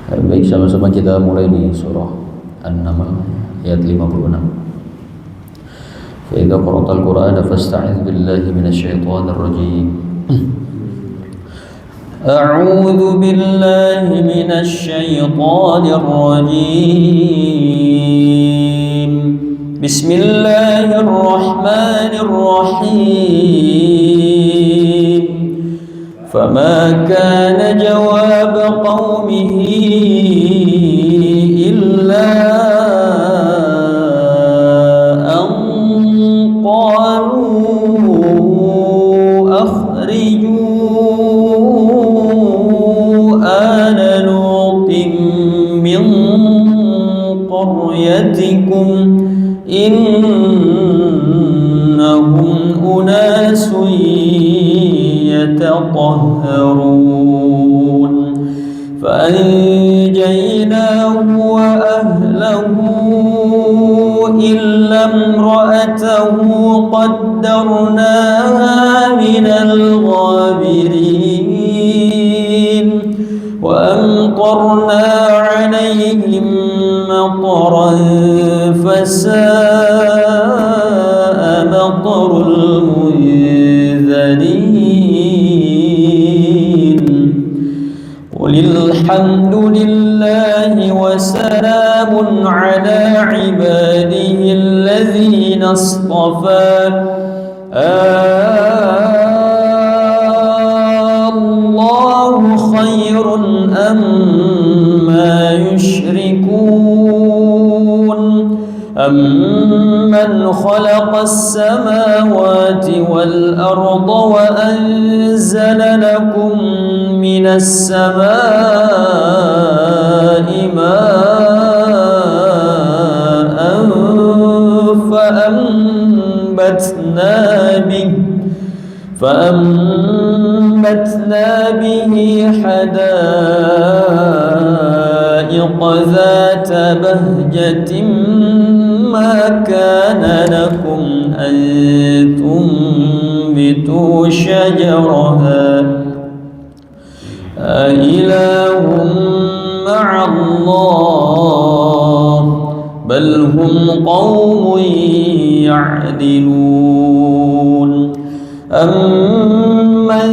Baik, sama-sama kita mulai di surah An-Naml ayat 56. فإذا قرأت القرآن فاستعذ بالله من الشيطان الرجيم. أعوذ بالله من الشيطان الرجيم. بسم الله الرحمن الرحيم. فما كان جواب قومه إلا أن قالوا أخرجوا آل لوط من قريتكم إنهم أناس يتطهرون فأنجيناه وأهله إلا امرأته قدرناها من الغابرين وأمطرنا عليهم مطرا فساء مطر المنذرين. قل الحمد لله وسلام على عباده الذين اصطفى. الله خير أما يشركون. أمن خلق السماوات والأرض وأنزل لكم من السماء ماء فأنبتنا به حدائق ذات بهجة ما كان لكم أن تنبتوا شجرها أإله مع الله بل هم قوم يعدلون. أمن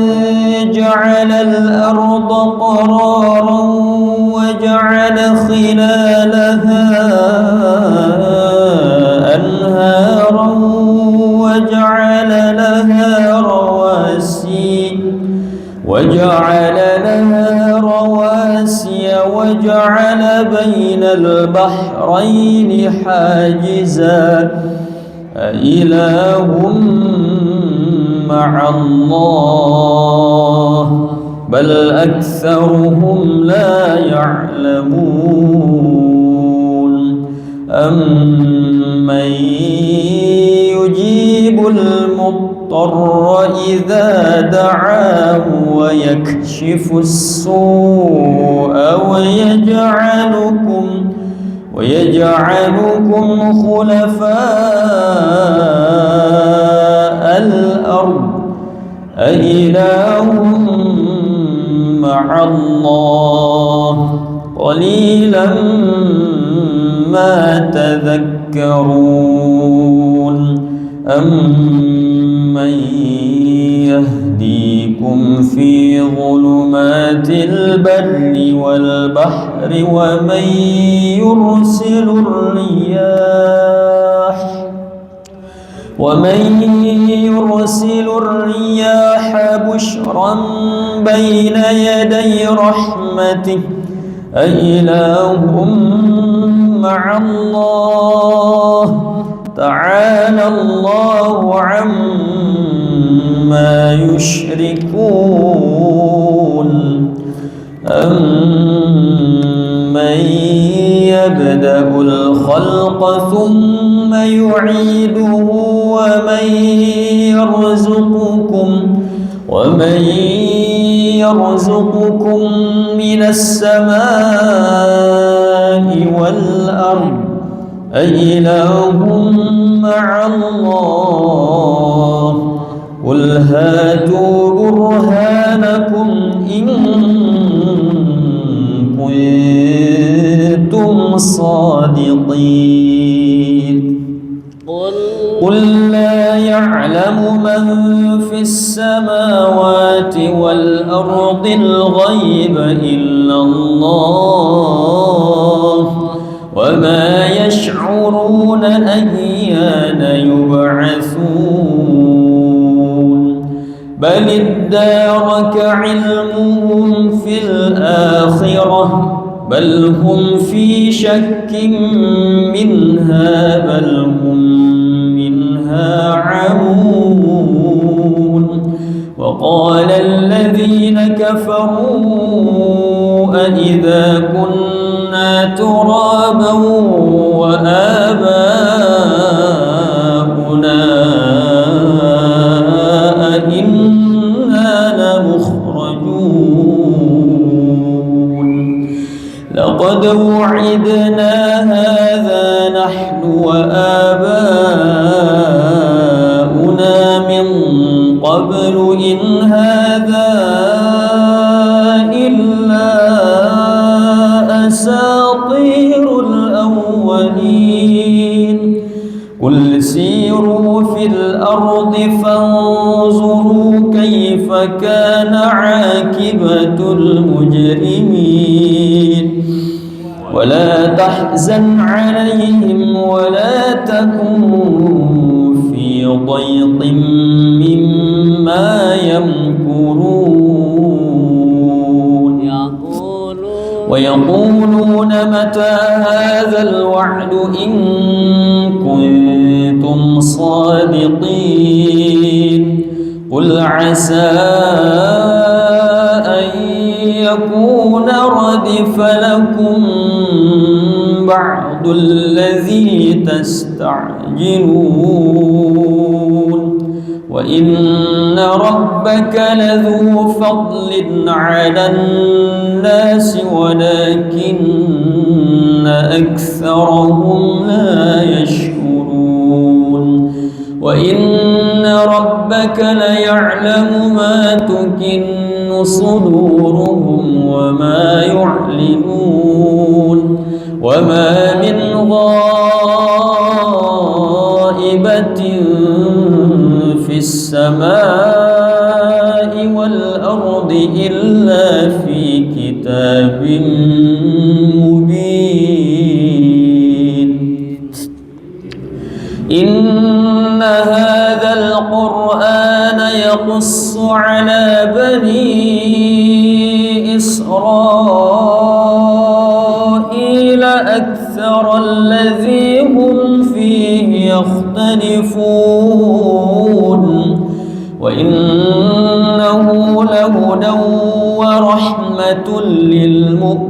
جعل الأرض قرارا وجعل خلالها أنهارا وجعل لها رواسي وجعل بين البحرين حاجزا أإله مع الله بل أكثرهم لا يعلمون. أمن يجيب المضطر إذا دعاه ويكشف السوء ويجعلكم خلفاء الأرض أإله مع الله قليلا ما تذكرون. أمن يهديكم في ظلمات البر والبحر ومن يرسل الرياح بشرا بين يدي رحمته أإله مع الله تعالى الله عما يشركون. أمن يبدأ الخلق ثم يعيده ومن يرزقكم من السماء والأرض أإله مع الله قل هاتوا برهانكم إن كنتم صادقين. قل لا يعلم من في السماوات والأرض الغيب إلا الله وما يشعرون أيان يبعثون بل ادارك علمهم في الآخرة بل هم في شك منها بل هم منها عمون. وقال الذين كفروا أإذا كنا ترابا وآباؤنا أئنا لمخرجون لقد وعدنا هذا نحن وآباؤنا من قبل إن هذا إلا أساطير الأولين. قل سيروا في الأرض فانظروا كيف كان عاقبة المجرمين. ولا تحزن عليهم ولا تكن في ضيق مما يمكرون. ويقولون متى هذا الوعد إن كنتم صادقين. قل عسى أن يكون ردف لكم بعض الذي تستعجلون وإن ربك لذو فضل على الناس ولكن أكثرهم لا يشكرون. وإن ربك ليعلم ما تكن صدورهم وما يعلنون. وما من غائبة في السماء والأرض إلا في كتاب مبين. إن هذا القرآن يقص على بني إسرائيل أكثر الذي هم فيه يختلفون وإنه لهدى ورحمة للمؤمنين.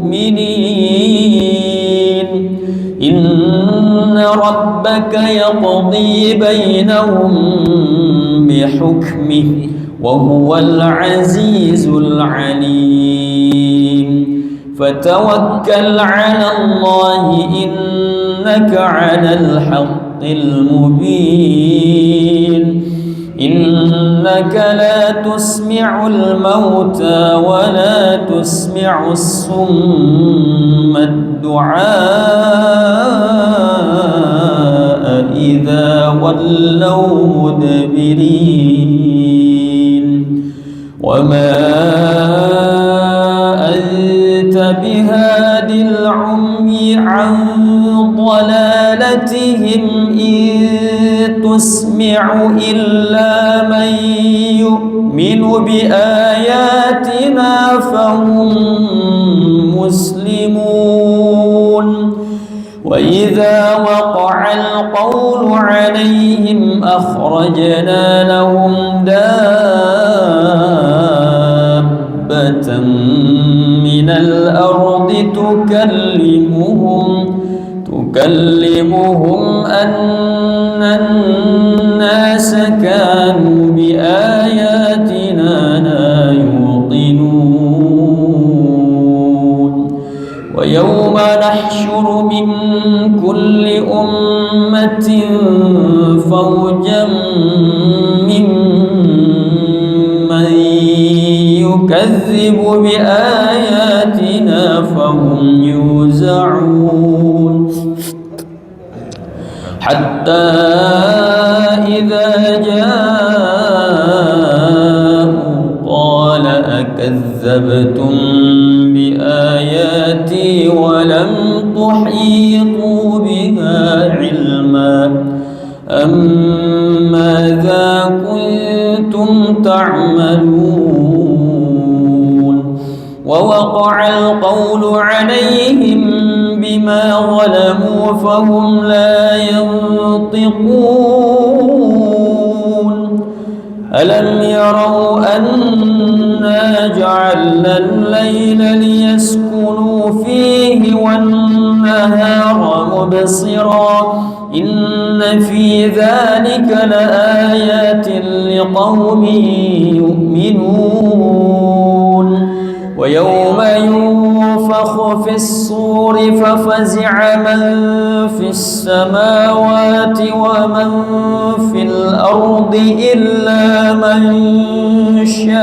إن ربك يقضي بينهم بحكمه وهو العزيز العليم. فتوكل على الله إنك على الحق المبين. إنك لا تسمع الموتى ولا تسمع الصم الدعاء إذا ولوا مدبرين. وما أنت بهاد العمي عن ضلالتهم إن تسمع إلا من يؤمن بآياتنا فهم مسلمون. وإذا وقع القول عليهم أخرجنا لهم دابة من الأرض تكلمهم أن الناس كانوا بآياتنا لا يوقنون. ويوم نحشر من كل أمة فوجا ممن يكذب بآياتنا فهم يوزعون حتى إذا جاءوا قال أكذبتم بآياتي ولم تحيطوا بها علما أم ماذا كنتم تعملون ووقع القول عليهم بما ظلموا فهم لا ينطقون ألم يروا أنا جعلنا الليل ليسكنوا فيه والنهار مبصرا إن في ذلك لآيات لقوم يؤمنون ويوم ينفخ في الصور ففزع من في السماوات ومن في الأرض إلا من شاء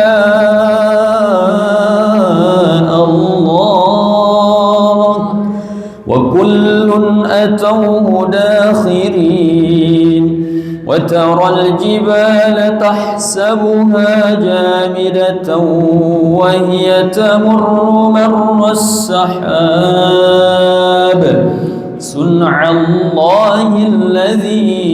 الله وكل أتوه داخرين وترى الجبال تحسبها جامدة وهي تمر مر السحاب صنع الله الذي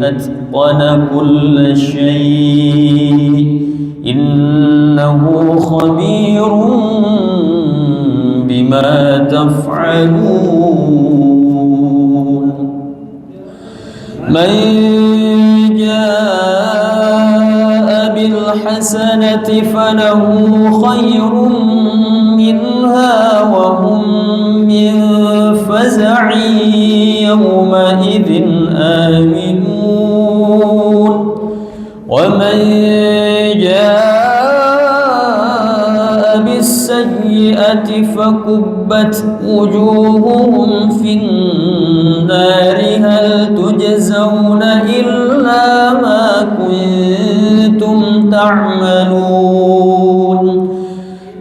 أتقن كل شيء إنه خبير بما تفعلون من جاء بالحسنة فله خير منها وهم من فزع يومئذ آمنون ومن جاء بالسيئة فكبت وجوههم في النار هل تجزون إلا ما كنتم تعملون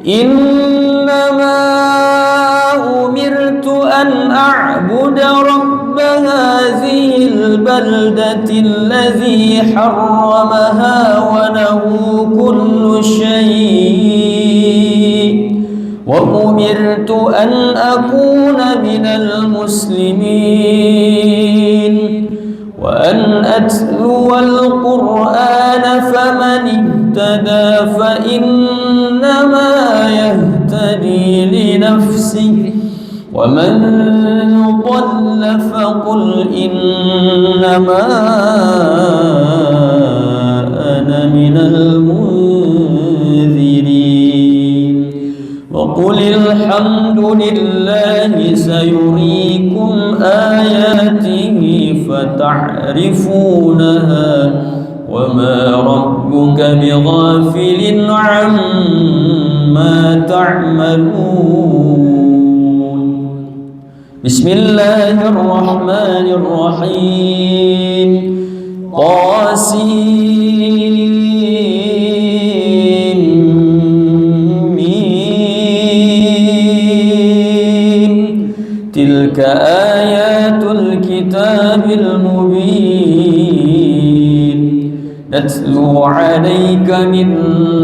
إنما أمرت أن أعبد رب هذه البلدة الذي حرمها وله كل شيء وأمرت أن أكون من المسلمين وأن أتلو القرآن فمن اهتدى فإنما يهتدي لنفسه ومن ضل فقل إنما أنا من المنذرين وقل الحمد لله سيريكم آياته فتعرفونها وما ربك بغافل عما تعملون بسم الله الرحمن الرحيم تلك آيات الكتاب المبين نتلو عليك من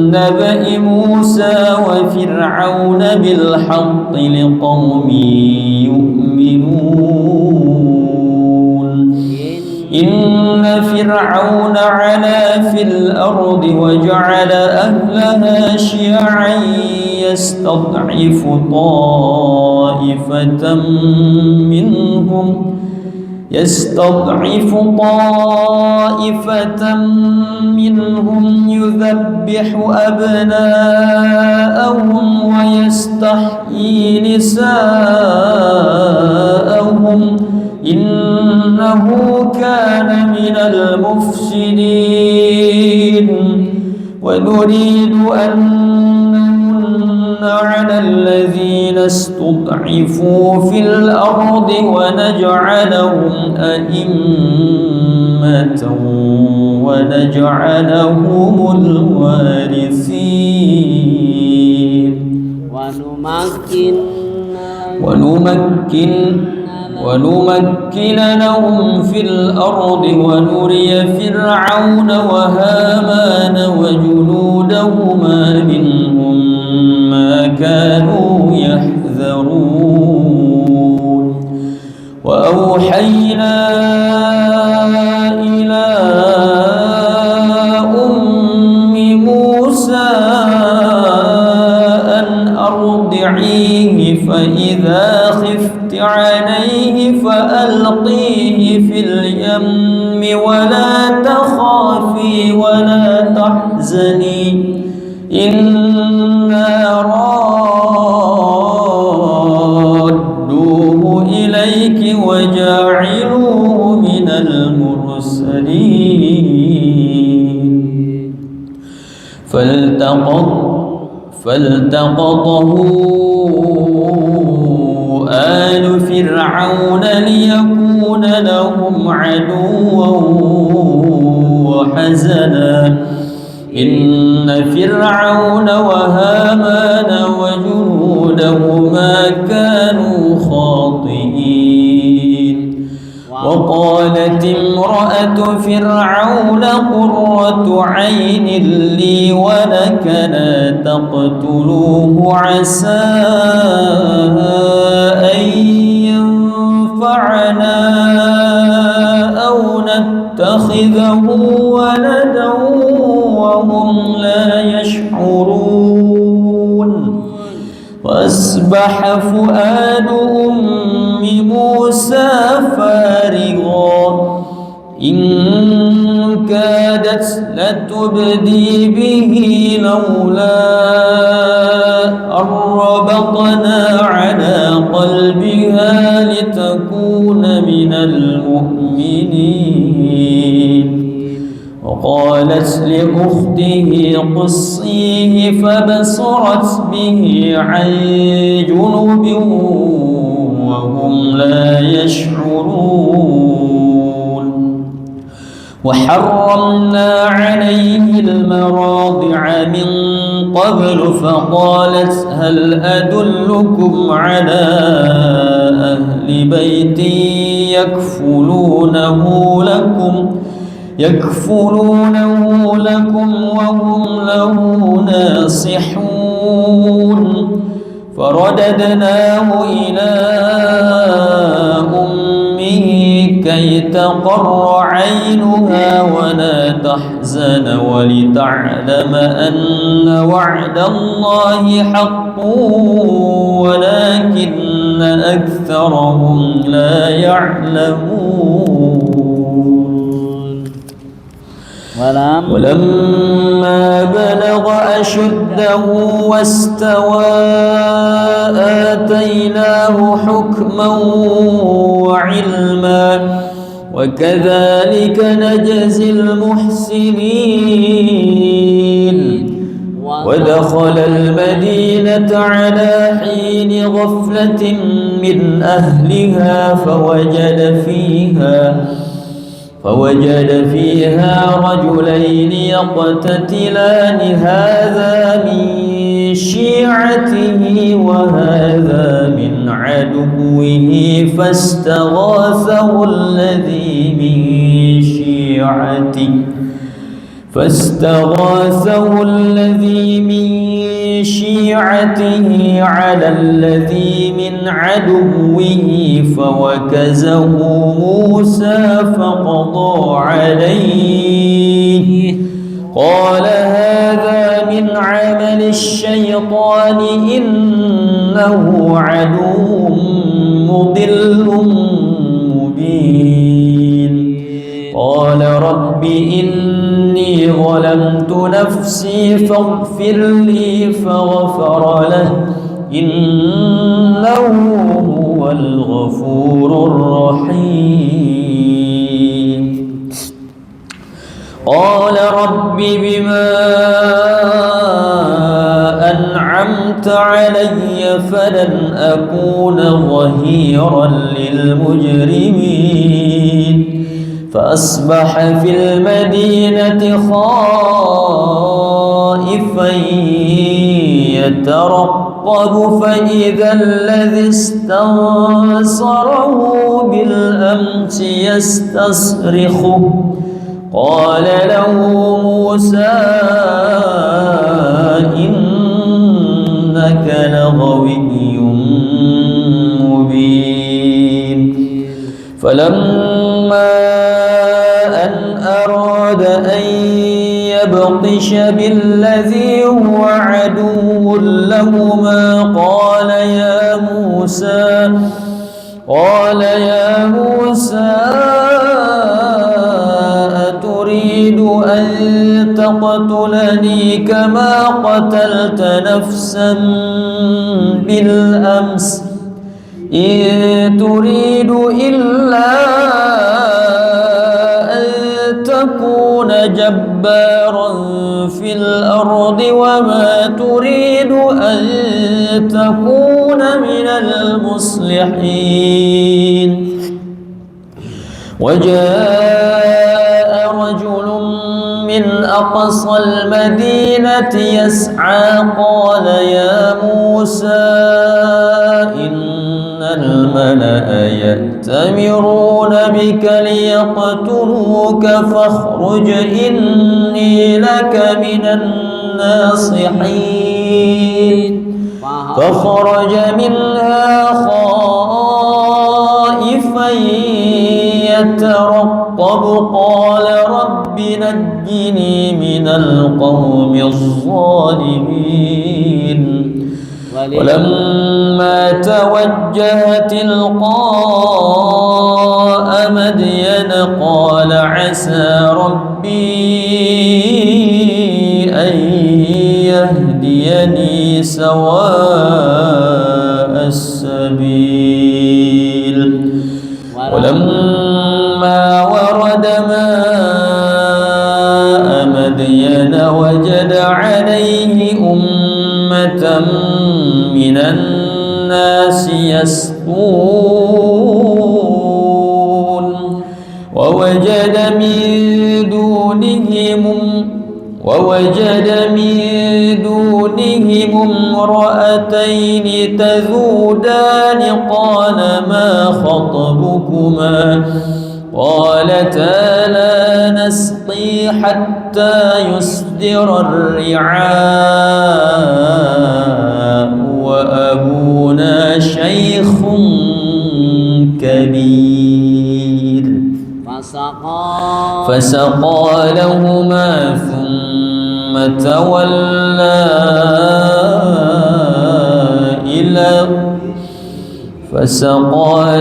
نبأ موسى وفرعون بالحق لقوم يؤمنون إن فرعون علا في الأرض وجعل أهلها شيعا يستضعف طائفة منهم يذبح أبناءهم ويستحيي نساءهم إنه كان من المفسدين ونريد أن نمن على الذين استضعفوا في الأرض ونجعلهم أئمة ونجعلهم الوارثين ونمكن لهم في الأرض ونري فرعون وهامان وجنودهما منهم ما كانوا يحذرون وأوحينا إلى أم موسى أن أرضعيه فإذا خفت عليه فألقيه في اليم ولا تخافي ولا تحزني إنا رادوه إليك وجاعلوه من المرسلين فالتقطه آل فرعون ليكون لهم عدوا وحزنا إن فرعون وهامان وجنودهما كانوا خاطئين وقالت امرأة فرعون قرة عين لي ولك لا تقتلوه عسى أن ينفعنا أو نتخذه ولدا وهم لا يشعرون وأصبح فؤاد أم موسى فارغا إن كادت لتبدي به لولا أن ربطنا على قلبها لتكون من المؤمنين وقالت لأخته قصيه فبصرت به عن جنب وهم لا يشعرون وحرمنا عليه المراضع من قبل فقالت هل أدلكم على أهل بيت يكفلونه لكم وهم له ناصحون فرددناه إلى أمه كي تقر عينها ولا تحزن ولتعلم أن وعد الله حق ولكن أكثرهم لا يعلمون ولما بلغ أشده واستوى آتيناه حكما وعلما وكذلك نجزي المحسنين ودخل المدينة على حين غفلة من أهلها فوجد فيها رجلين يقتتلان هذا من شيعته وهذا من عدوه فاستغاثه الذي من شيعته على الذي من عدوه فوكزه موسى فقضى عليه قال هذا من عمل الشيطان إنه عدو مضل مبين قال رب إني ظلمت نفسي فاغفر لي فغفر له إنه هو الغفور الرحيم قال رب بما أنعمت علي فلن أكون ظهيرا للمجرمين فأصبح في المدينة خائفا يترقب يترقب فإذا الذي استنصره بالأمس يستصرخه قال له موسى إنك لغوي مبين فلما أن أراد أن يبطش بالذي هو عدو لهما قال يا موسى أتريد أن تقتلني كما قتلت نفسا بالأمس إن تريد إلا أن تكون جبارا في الأرض وما تريد أن تكون من المصلحين وجاء رجل من أقصى المدينة يسعى قال يا موسى إن الملأ يأتمرون بك ليقتلوك فاخرج إني لك من الناصحين فخرج منها خائفا يترقب قال رب نجني من القوم الظالمين ولما توجه تلقاء مدين قال عسى ربي أن يهديني سواء السبيل ولما ورد ماء مدين وجد عليه أمة من الناس يسقون ووجد من دونهم امرأتين تذودان قال ما خطبكما قالتا لا نسقي حتى يصدر الرعاء وأبونا شيخ كبير فسقى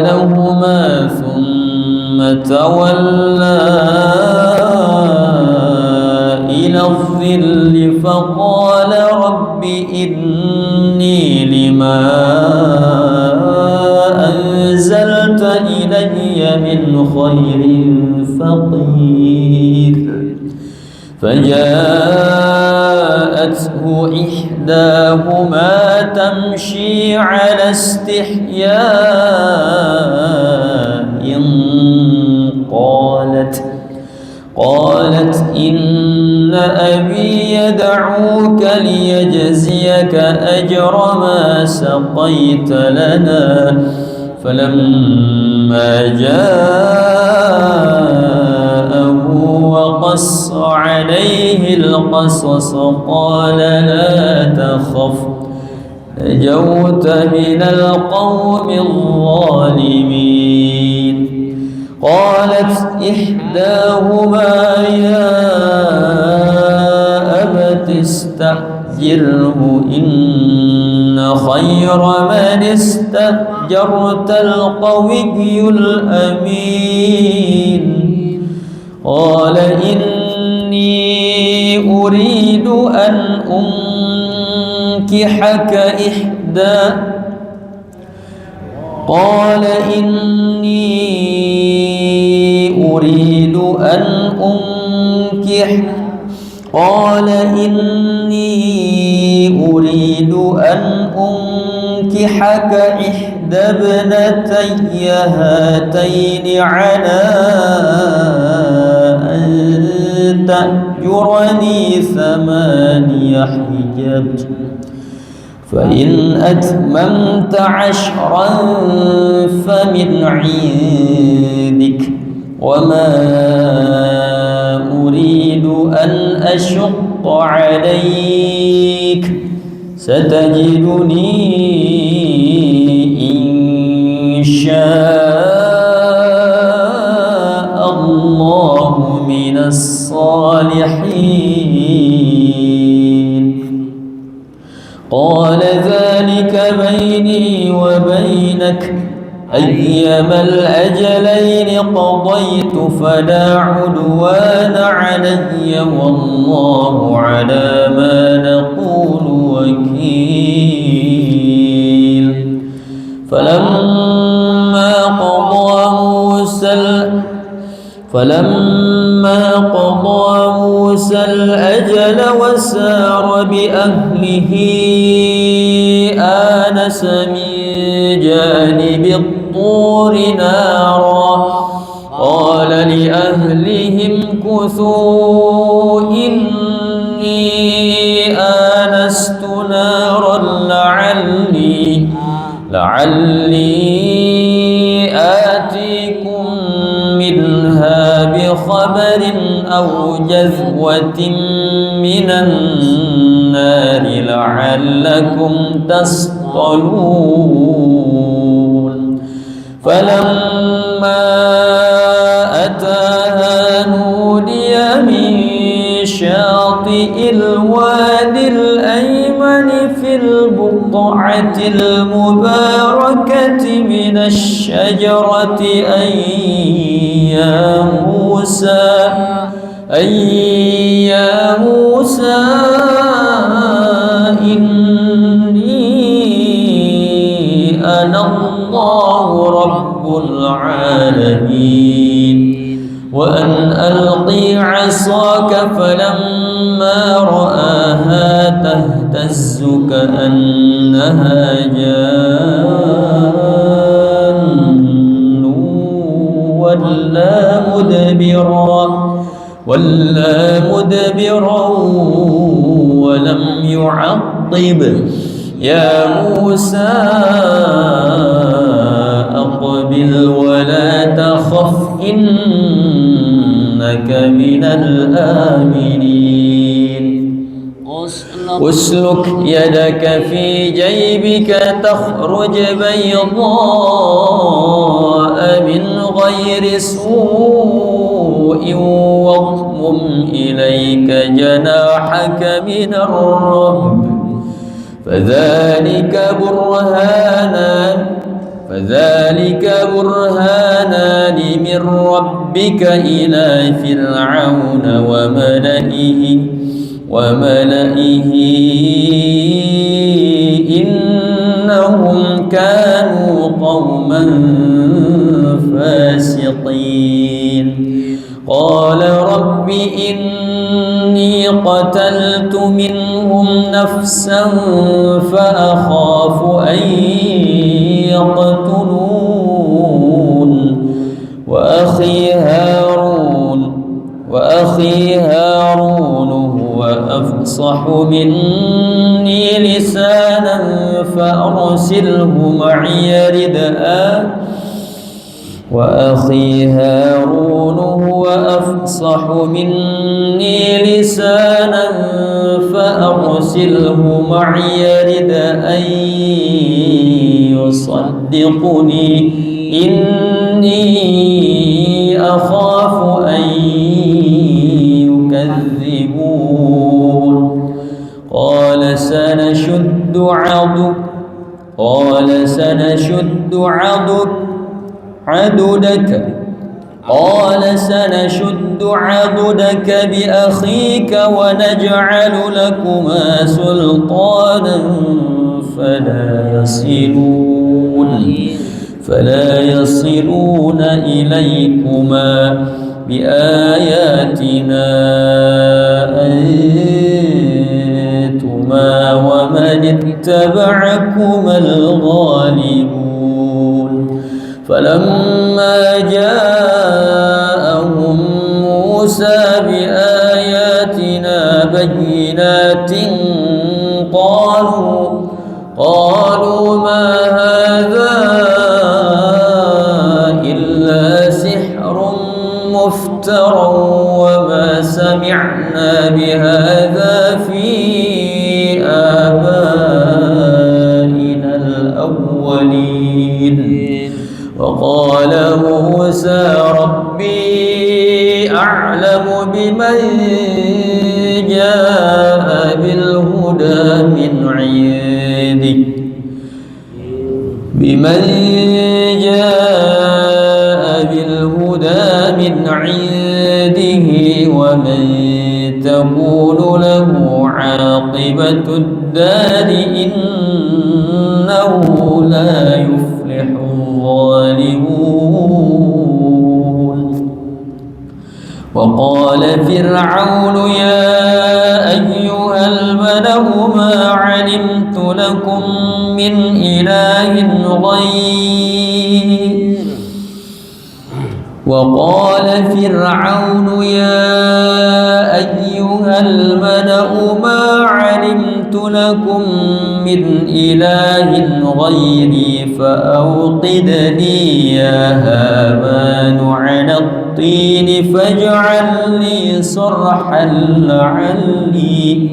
لهما ثم تولى إلى الظل فقال رب إني لما أنزلت إلي من خير فقير فجاءته إحداهما تمشي على استحياء قالت إن أبي يدعوك ليجزيك أجر ما سقيت لنا فلما جاءه وقص عليه القصص قال لا تخف نجوت من القوم الظالمين قالت إحداهما يا أبت استأجره إن خير من استأجرت القوي الأمين قال إني أريد أن أنكحك إحدى ابنتي هاتين على أن تأجرني 8 حجج فإن أتممت عشرا فمن عندك وما أريد أن أشق عليك ستجدني إن شاء الله من الصالحين. قال ذلك بيني وبينك أيما الأجلين قضيت فلا عدوان علي والله على ما نقول وكيل. فلما قضى موسى الأجل وسار بأهله آنس من جانب الطور نارا قال لأهلهم كثوا إني آنست نارا لعلي آتيكم منها بخبر أو جذوة من النار لعلكم تصطلون. فلما أتاها نودي من شاطئ الوادي الأيمن في البقعة المباركة من الشجرة أي يا موسى إني أنا الله رب العالمين وأن ألقي عصاك فلما رآها تهتز كأنها جان ولا مدبرا ولم يعقب. يا موسى أقبل ولا تخف إنك من الآمنين. أسلك يدك في جيبك تخرج بيضاء من غير سوء واضمم إليك جناحك من الرهب فذلك برهانان من ربك إلى فرعون وملئه إنهم كانوا قوما فاسقين. قال رب إني قتلت منهم نفسا فأخاف أن يقتلون وأخي هارون هو أفصح مني لسانا فأرسله معي رد أن يصدقني إني أخاف أن يكذبون. قال سنشد عضدك بأخيك ونجعل لكما سلطانا فلا يصلون إليكما بآياتنا أنتما ومن اتبعكما الغالبون. فلما جاءهم موسى بآياتنا بينات قالوا ما هذا إلا سحر مفترى وما سمعنا بهذا في آبائنا الأولين. وقال موسى ربي أعلم بمن جاء بالهدى من عنده ومن تكون له عاقبة الدار إنه لا يفلح الظالمون. وقال فرعون يا أيها الملأ ما علمت لكم من إله غيري. وقال فرعون يا أيها الملأ ما علمت لكم من إله غيري فأوقد لي يا هامان على الطين فاجعل لي صرحا لعلي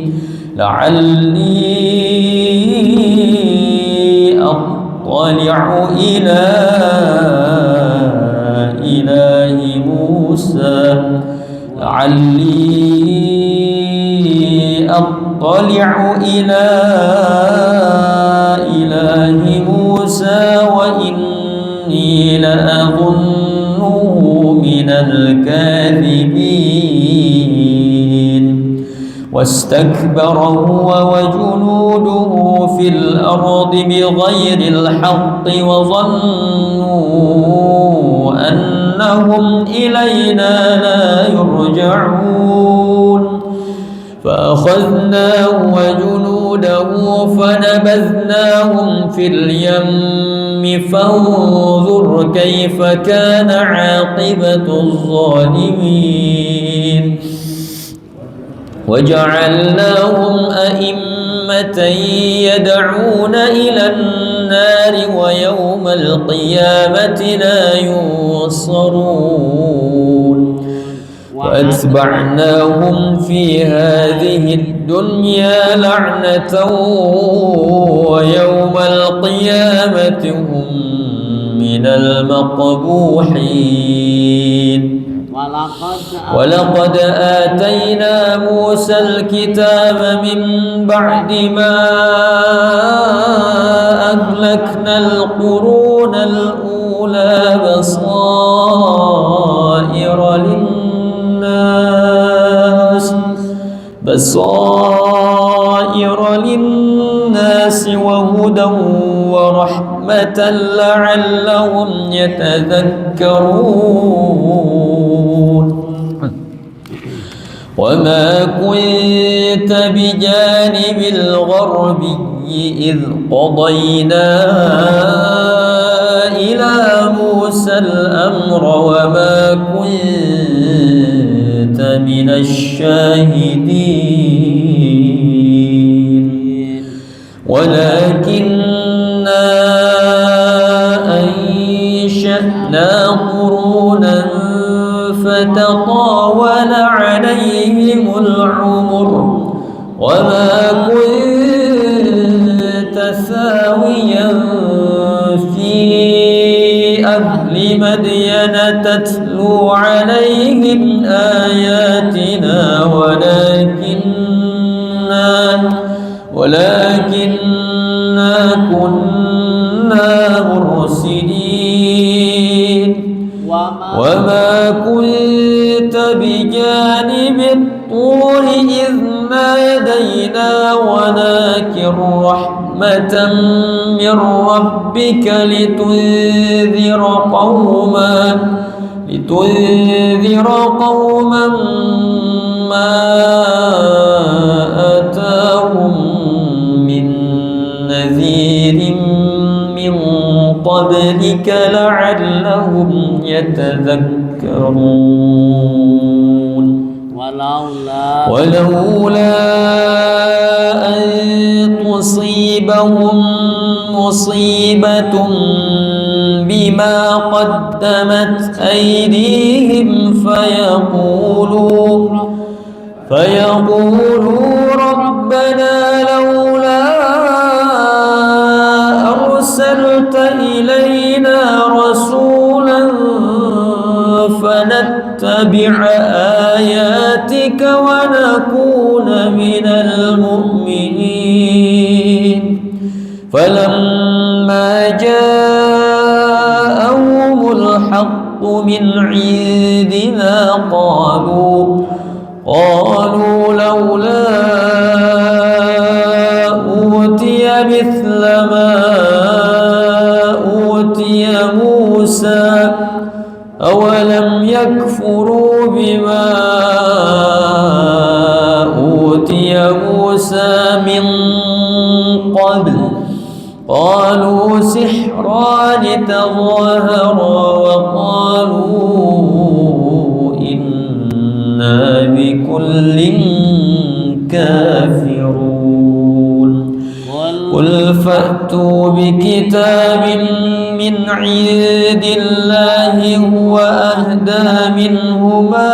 أطلع إلى إله موسى وإني لأظنه من الكاذبين. واستكبر هو وجنوده في الأرض بغير الحق وظنوا أنهم إلينا لا يرجعون. فأخذناه وجنوده فنبذناهم في اليم فانظر كيف كان عاقبة الظالمين. وجعلناهم أئمة يدعون إلى النار ويوم القيامة لا ينصرون. وأتبعناهم في هذه الدنيا لعنة ويوم القيامة هم من المقبوحين. ولقد آتينا موسى الكتاب من بعد ما أهلكنا القرون الأولى بصائر للناس وهدى ورحمة لعلهم يتذكرون. وما كنت بجانب الغربي إذ قضينا إلى موسى الأمر وما كنت من الشاهدين ولكننا أنشأنا قرونا فتطاول عليهم العمر وما كنت ثاويا في أهل مدين تتلو عليهم آياتنا ولكننا كنا مرسلين. وما كنت بجانب الطور إذ نادينا ولكن رحمة من ربك لتنذر قوما ما آتاهم من نذير من قبلك لعلهم يتذكرون. ولولا أن تصيبهم مصيبة بما قدمت أيديهم فيقولوا ربنا لولا أرسلت إلينا رسولا فنتبع آياتك ونكون من المؤمنين فلما جاءهم الحق من عندنا قالوا لولا أوتي مثل ما أوتي موسى أولم يكفروا بما أوتي موسى من قبل قالوا سحران تظاهرا وقالوا إنا بكل كافرون قل فأتوا بكتاب من عند الله هو أهدى منهما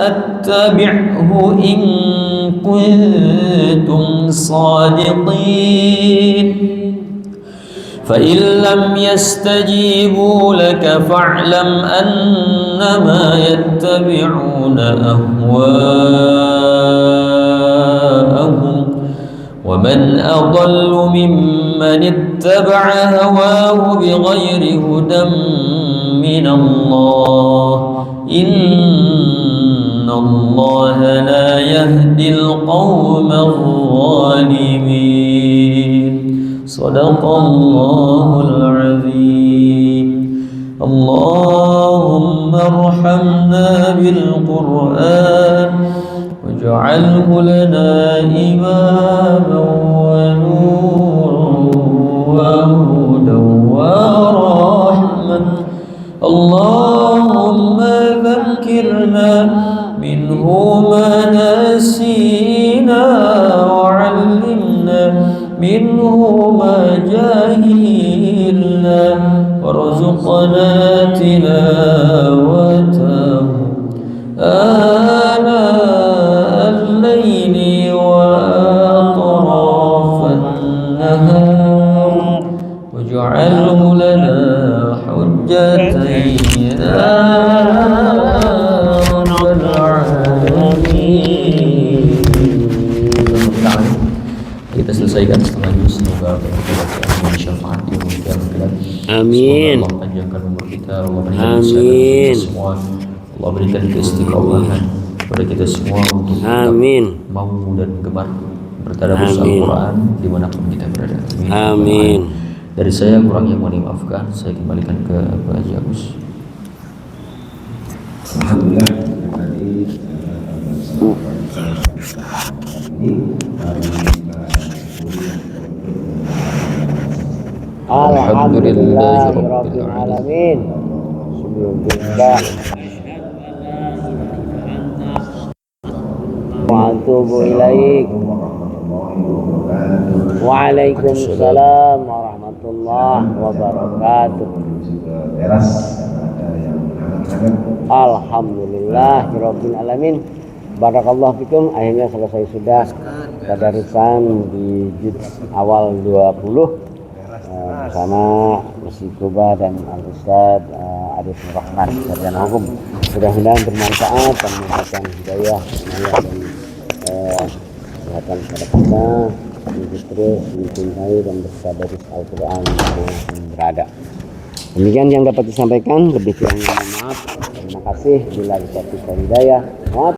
أتبعه إن كنتم صادقين فإن لم يستجيبوا لك فاعلم أنما يتبعون أهواءهم ومن أضل ممن اتبع هواه بغير هدى من الله إن الله لا يهدي القوم الظالمين صدق الله العظيم اللهم ارحمنا بالقرآن واجعله لنا إماما ونورا وهدى ورحمة اللهم ذكرنا منه ما نسينا وعلمنا منه ما جهلنا وارزقنا تلاوته آناء الليل وأطراف النهار واجعله لنا حجتين رب العالمين. Kita selesaikan setengah juz, semoga Allah syafaat di kemudian hari. Amin. Allah panjangkan umur kita, Allah berikan kesehatan semua, Allah berikan keistiqomahan kepada kita semua untuk mau dan gemar bertadabbur Al-Quran dimanapun kita berada. Amin. Dari saya kurang yang mohon dimaafkan, saya kembalikan ke Pak Haji Agus. Alhamdulillah. Alhamdulillahirabbil alamin. Wa atubu ilaik. Waalaikumsalam warahmatullahi wabarakatuh. Alhamdulillahirabbil alamin. Barakallahu fikum. Akhirnya selesai sudah tadarusan di juz awal 20 bersama Masjid Kuba dan Al-Ustaz Arif Rahman sarjana hukum. Mudah-mudahan bermanfaat dan memberikan hidayah dan kesehatan kepada kita untuk terus mencintai dan bertadarus Al-Quran dimanapun berada. Demikian yang dapat disampaikan, lebih kurangnya mohon maaf. Terima kasih bila kita hidayah.